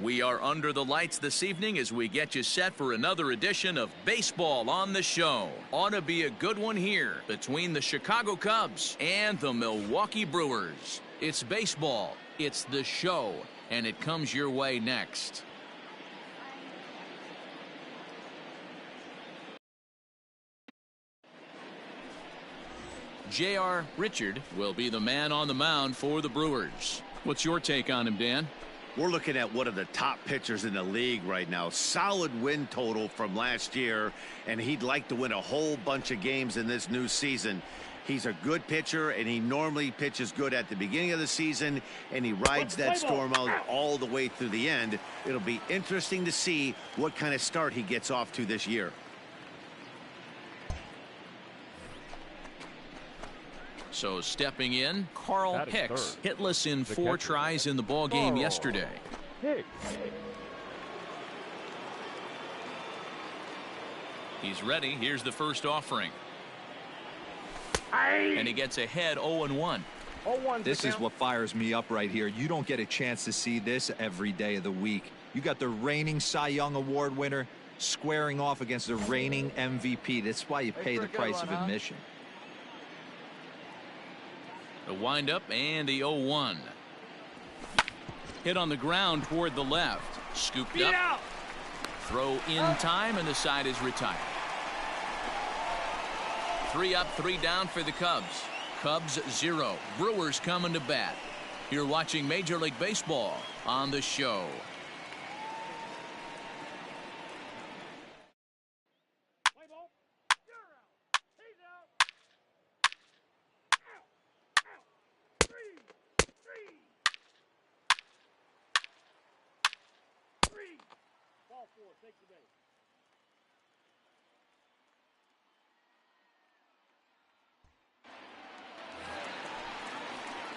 We are under the lights this evening as we get you set for another edition of Baseball on the Show. Ought to be a good one here between the Chicago Cubs and the Milwaukee Brewers. It's baseball, it's the show, and it comes your way next. J.R. Richard will be the man on the mound for the Brewers. What's your take on him, Dan? We're looking at one of the top pitchers in the league right now. Solid win total from last year, and he'd like to win a whole bunch of games in this new season. He's a good pitcher, and he normally pitches good at the beginning of the season, and he rides that storm out all the way through the end. It'll be interesting to see what kind of start he gets off to this year. So stepping in, Carl Hicks, hitless in 4 tries in the ball game yesterday. He's ready. Here's the first offering. And he gets ahead 0-1. This is what fires me up right here. You don't get a chance to see this every day of the week. You got the reigning Cy Young Award winner squaring off against the reigning MVP. That's why you pay the price of admission. The windup and the 0-1. Hit on the ground toward the left. Scooped up. Throw in time, and the side is retired. 3 up, 3 down for the Cubs. Cubs 0. Brewers coming to bat. You're watching Major League Baseball on the Show.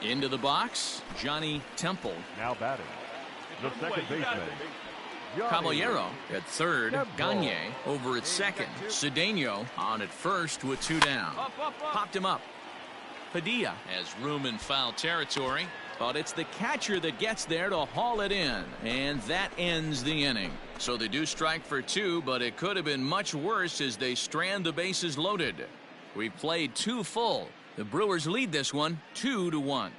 Into the box, Johnny Temple. Now batting, the second baseman, Caballero at third. Gagne over at second. Cedeno on at first with 2 down. Popped him up. Padilla has room in foul territory, but it's the catcher that gets there to haul it in, and that ends the inning. So they do strike for 2, but it could have been much worse as they strand the bases loaded. We've played 2 full. The Brewers lead this one 2-1.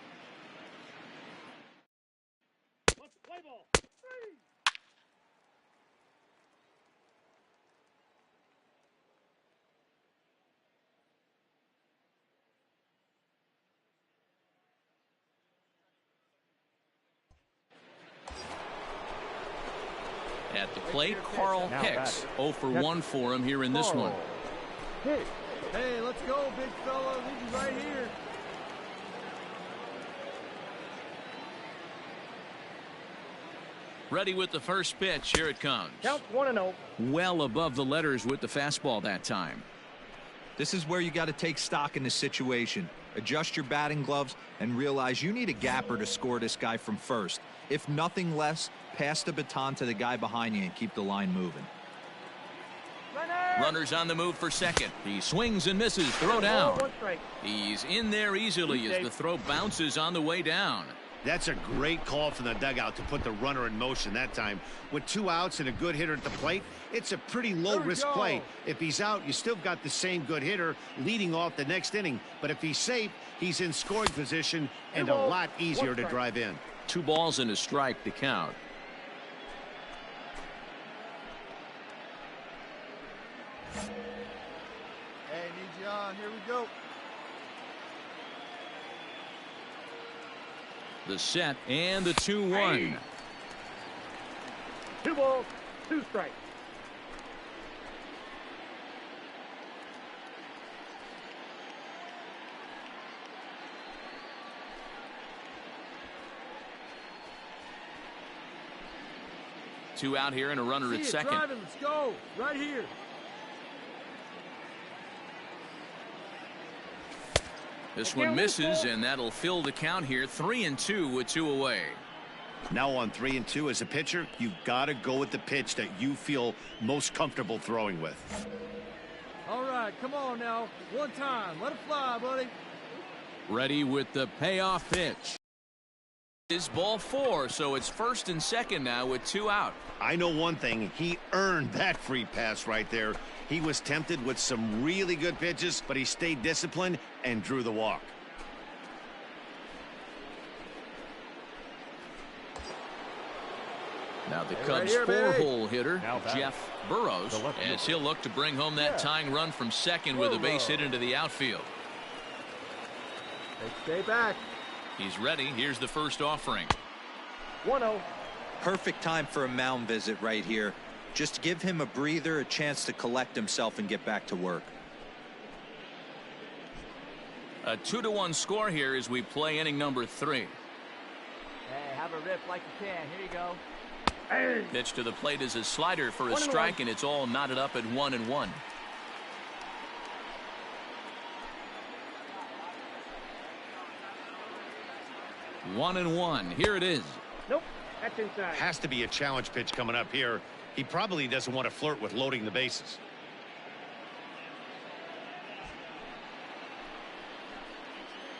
At the plate, Carl Hicks. 0 for 1 for him here in this one. Hey, let's go, big fella. Leave you right here. Ready with the first pitch. Here it comes. Count 1-0. Well above the letters with the fastball that time. This is where you got to take stock in the situation. Adjust your batting gloves and realize you need a gapper to score this guy from first. If nothing less, pass the baton to the guy behind you and keep the line moving. Runners on the move for second. He swings and misses. Throw down. He's in there easily as the throw bounces on the way down. That's a great call from the dugout to put the runner in motion that time. With 2 outs and a good hitter at the plate, it's a pretty low-risk play. If he's out, you still got the same good hitter leading off the next inning. But if he's safe, he's in scoring position and a lot easier to drive in. 2 balls and a strike to count. Hey, need you on. Here we go. The set and the 2-1. 2 balls, 2 strikes. Two out here and a runner at second. Driving. Let's go. Right here. This one misses, and that'll fill the count here. 3-2 with 2 away. Now on 3-2 as a pitcher, you've got to go with the pitch that you feel most comfortable throwing with. All right, come on now. One time. Let it fly, buddy. Ready with the payoff pitch. Is ball 4, so it's first and second now with 2 out. I know one thing. He earned that free pass right there. He was tempted with some really good pitches, but he stayed disciplined and drew the walk. Now the Cubs' four-hole hitter, Jeff Burrows, as he'll look to bring home that tying run from second with a base hit into the outfield. Stay back. He's ready. Here's the first offering. 1-0. Perfect time for a mound visit right here. Just give him a breather, a chance to collect himself and get back to work. A 2-1 score here as we play inning number 3. Hey, have a rip like you can. Here you go. Hey. Pitch to the plate is a slider for a strike, and it's all knotted up at 1-1. One and one. Here it is. Nope, that's inside. Has to be a challenge pitch coming up here. He probably doesn't want to flirt with loading the bases.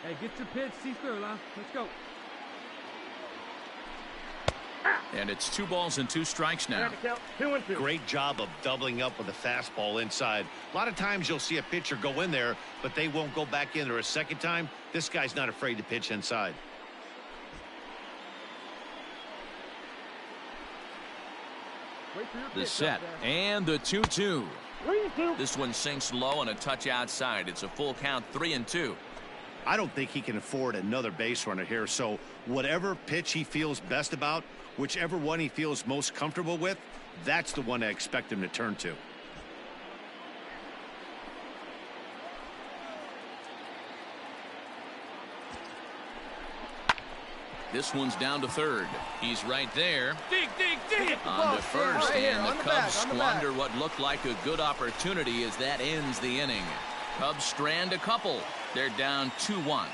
Hey, get your pitch. See through, huh? Let's go. And it's 2 balls and 2 strikes now. 2-2. Great job of doubling up with a fastball inside. A lot of times you'll see a pitcher go in there, but they won't go back in there a second time. This guy's not afraid to pitch inside. The set and the 2-2. 3-2. This one sinks low and a touch outside. It's a full count, 3-2. I don't think he can afford another base runner here, so whatever pitch he feels best about, whichever one he feels most comfortable with, that's the one I expect him to turn to. This one's down to third. He's right there. Dig. On to first, Right here, and the on the Cubs back, on the squander back. what looked like a good opportunity as that ends the inning. Cubs strand a couple. They're down 2-1.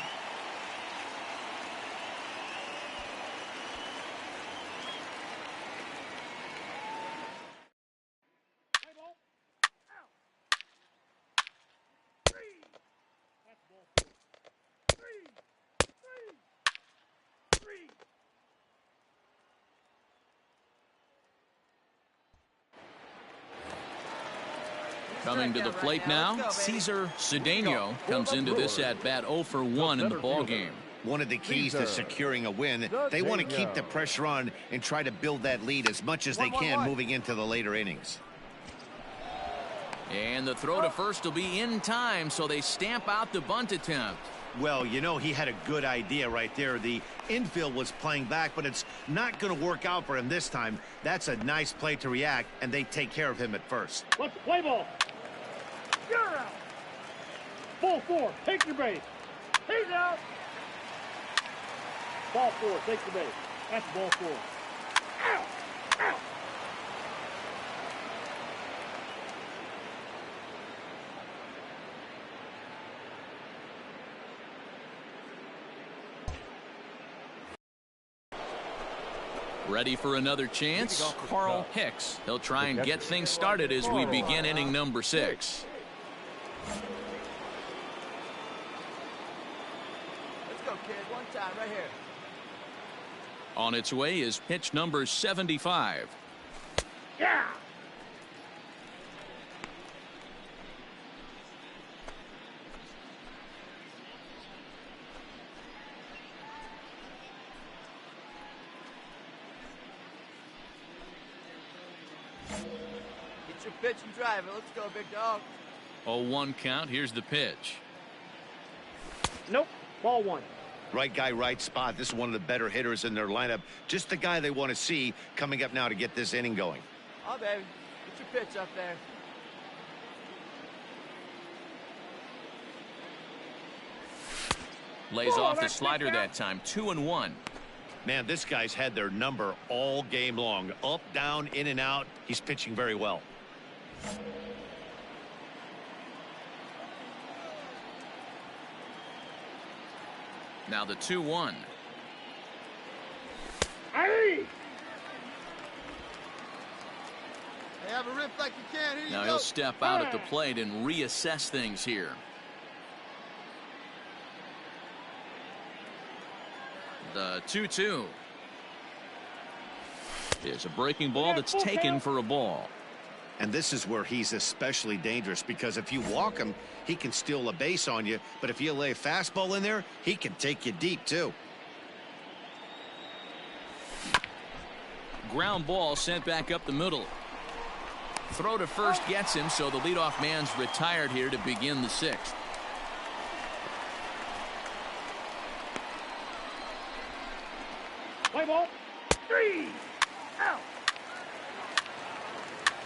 Coming to the plate now, Cesar Cedeno comes into this at-bat 0 for 1 in the ballgame. One of the keys to securing a win, they want to keep the pressure on and try to build that lead as much as they can moving into the later innings. And the throw to first will be in time, so they stamp out the bunt attempt. Well, you know, he had a good idea right there. The infield was playing back, but it's not going to work out for him this time. That's a nice play to react, and they take care of him at first. Let's play ball. You're out. Ball 4. Take your base. He's out. Ball 4. Take the base. That's ball 4. Out. Out. Ready for another chance? Carl Hicks. He'll try and get things started as we begin inning number 6. Let's go, kid. One time, right here. On its way is pitch number 75. Yeah. Get your pitch and drive it. Let's go, big dog. 0-1 count. Here's the pitch. Nope. Ball 1. Right guy, right spot. This is one of the better hitters in their lineup. Just the guy they want to see coming up now to get this inning going. Oh, baby. Get your pitch up there. Lays off the slider that time. 2-1. Man, this guy's had their number all game long. Up, down, in and out. He's pitching very well. Now the 2-1. Hey! Hey, have a rip like you can. Here you Now go. he'll step out at the plate and reassess things here. The 2-2. Is a breaking ball that's taken for a ball. And this is where he's especially dangerous, because if you walk him, he can steal a base on you. But if you lay a fastball in there, he can take you deep, too. Ground ball sent back up the middle. Throw to first gets him, so the leadoff man's retired here to begin the 6th. Play ball. 3 out.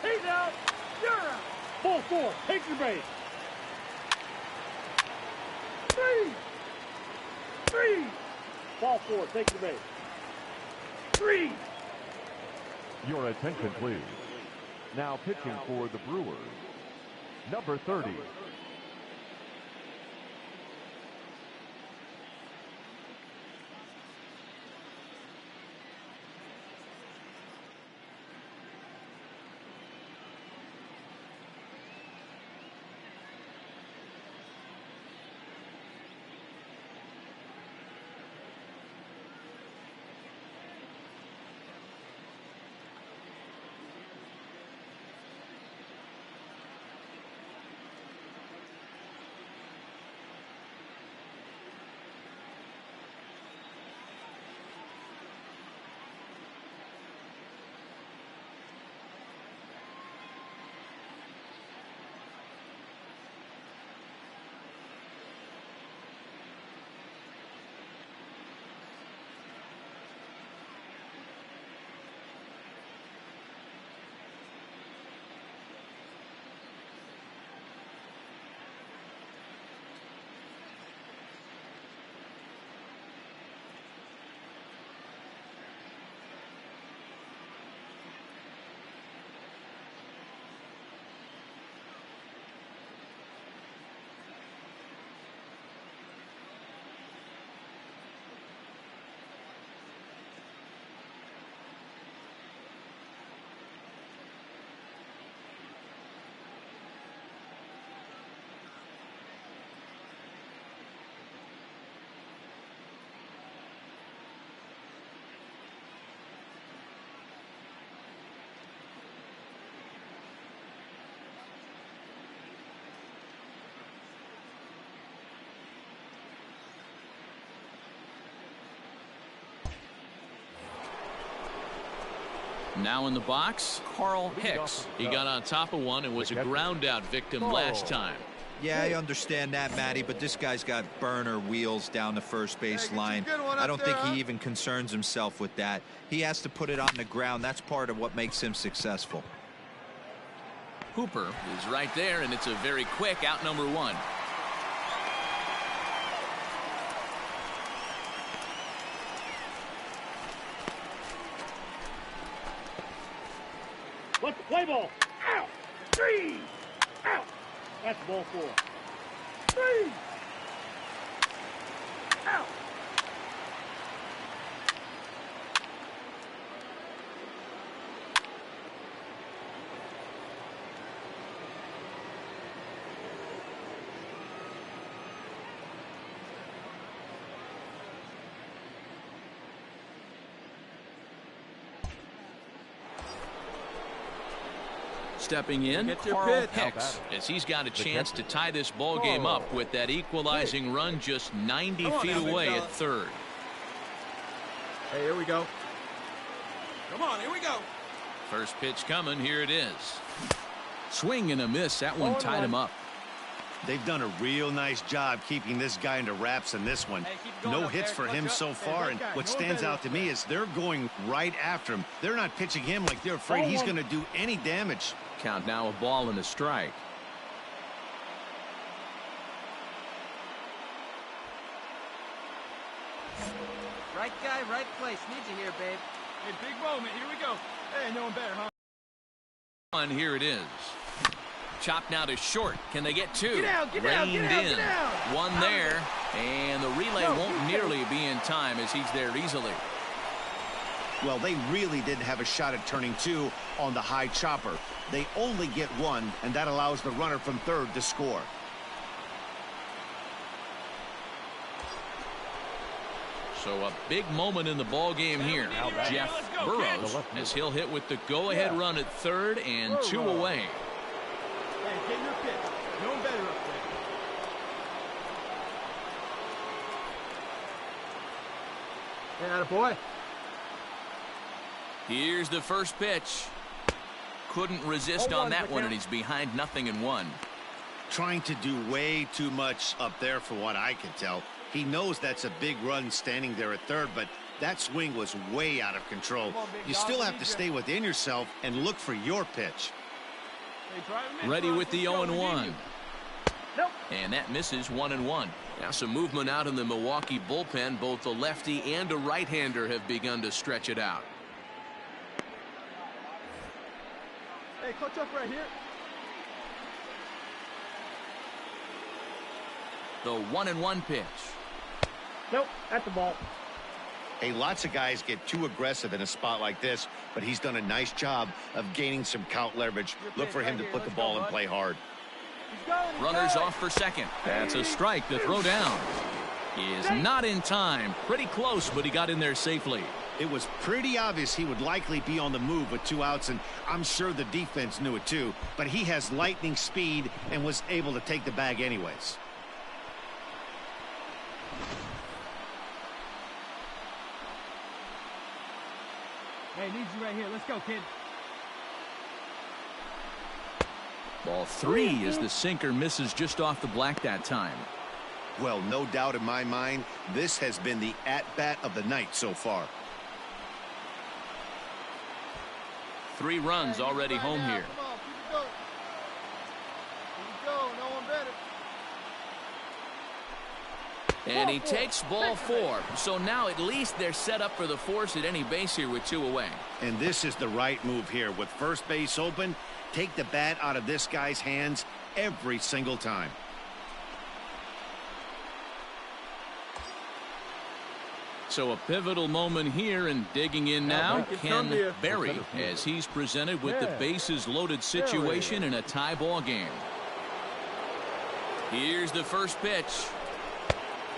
He's out. You're out. Ball 4. Take your base. 3. Ball 4. Take your base. 3. Your attention, please. Now pitching for the Brewers, number 30. Now in the box, Carl Hicks. He got on top of one and was a ground out victim last time. Yeah, I understand that, Matty, but this guy's got burner wheels down the first base line. I don't think he even concerns himself with that. He has to put it on the ground. That's part of what makes him successful. Hooper is right there, and it's a very quick out number 1. Let's play ball. Out. 3 out. That's ball 4. 3 out. Stepping in, Carl Hicks, as he's got a chance to tie this ball game up with that equalizing run just 90 feet away at third. Hey, here we go. Come on, here we go. First pitch coming. Here it is. Swing and a miss. That one tied him up. They've done a real nice job keeping this guy into wraps in this one. No hits for him so far, and what stands out to me is they're going right after him. They're not pitching him like they're afraid he's going to do any damage. Count now, a ball and a strike. Right guy, right place. Need you here, babe. Hey, big moment. Here we go. Hey, no one better, huh? And here it is. Chopped now to short. Can they get 2? Get out, get out, get out, get out. One there, and the relay won't nearly be in time as he's there easily. Well, they really didn't have a shot at turning 2 on the high chopper. They only get 1, and that allows the runner from third to score. So a big moment in the ball game here. Jeff Burrows, as he'll hit with the go-ahead run at third and 2 away. Hey, get your pitch. No better up there. Hey, attaboy. Here's the first pitch. Couldn't resist on that one, and he's behind 0-1. Trying to do way too much up there for what I can tell. He knows that's a big run standing there at third, but that swing was way out of control. You still have to stay within yourself and look for your pitch. Ready with the 0-1. And that misses 1-1. Now some movement out in the Milwaukee bullpen. Both a lefty and a right-hander have begun to stretch it out. Hey, clutch up right here. The 1-1 pitch. Nope, at the ball. Hey, lots of guys get too aggressive in a spot like this, but he's done a nice job of gaining some count leverage. Look for him to put the ball and play hard. Runners off for second. That's a strike. The throw down is not in time. Pretty close, but he got in there safely. It was pretty obvious he would likely be on the move with 2 outs, and I'm sure the defense knew it too, but he has lightning speed and was able to take the bag anyways. Hey, need you right here. Let's go, kid. Ball 3 as the sinker misses just off the black that time. Well, no doubt in my mind, this has been the at-bat of the night so far. 3 runs already home here. Come on, keep it going. Here we go. No one better. And he takes ball 4. So now at least they're set up for the force at any base here with 2 away. And this is the right move here. With first base open, take the bat out of this guy's hands every single time. So a pivotal moment here, and digging in now, Ken Berry, as he's presented with the bases loaded situation in a tie ball game. Here's the first pitch.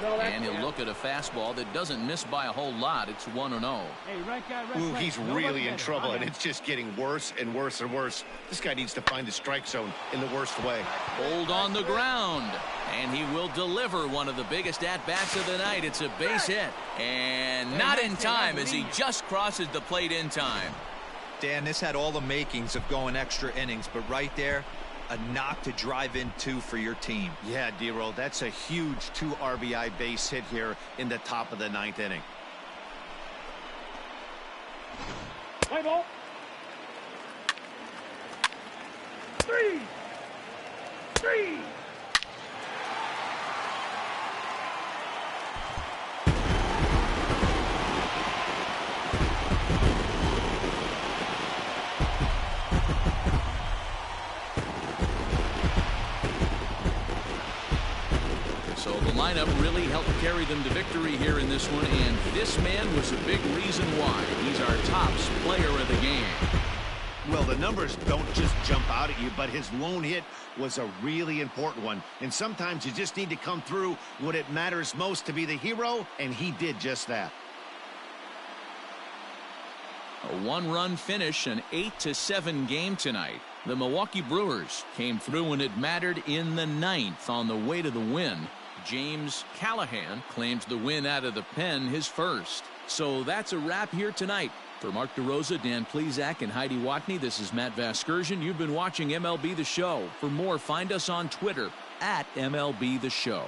And he'll look at a fastball that doesn't miss by a whole lot. It's 1-0. Hey, right guy, right Ooh, place. he's Nobody really in better. trouble, and it's just getting worse and worse and worse. This guy needs to find the strike zone in the worst way. Hold on the ground. And he will deliver one of the biggest at-bats of the night. It's a base hit. And not in time as he just crosses the plate in time. Dan, this had all the makings of going extra innings, but right there, a knock to drive in 2 for your team. Yeah, D-Roll, that's a huge 2 RBI base hit here in the top of the 9th inning. Play ball. 3. So the lineup really helped carry them to victory here in this one, and this man was a big reason why. He's our top player of the game. Well, the numbers don't just jump out at you, but his lone hit was a really important one. And sometimes you just need to come through when it matters most to be the hero, and he did just that. A 1-run finish, an 8-7 game tonight. The Milwaukee Brewers came through when it mattered in the 9th on the way to the win. James Callahan claims the win out of the pen, his first. So that's a wrap here tonight. For Mark DeRosa, Dan Plesac, and Heidi Watney, this is Matt Vasgersian. You've been watching MLB The Show. For more, find us on Twitter @MLB The Show.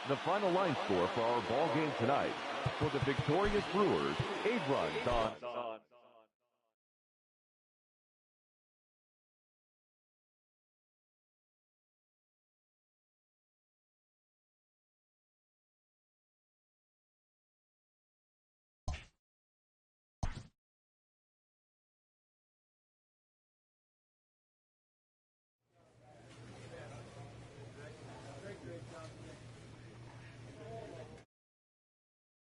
The final line score for our ball game tonight. For the victorious Brewers, 8 runs on